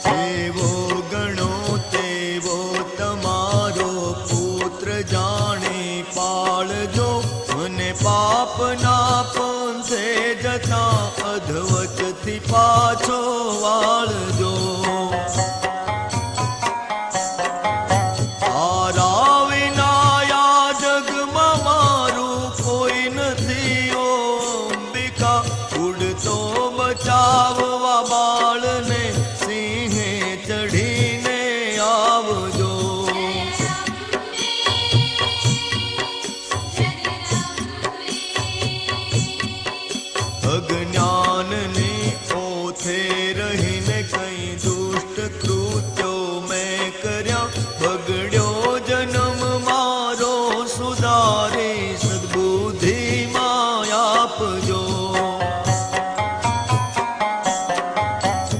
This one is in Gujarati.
જેવો ગણો તેવો તમારો પુત્ર જાણે પાળજો, મને પાપના પંથે જતા અધવચથી પાછો વાળજો. તારા વિના આ જગમાં મારું કોઈ નથી ઓ અંબિકા, ઉડતો બચાવવા બાળને સિંહે ચઢીને આવજો. અજ્ઞાનની ઓથે રહીને કઈ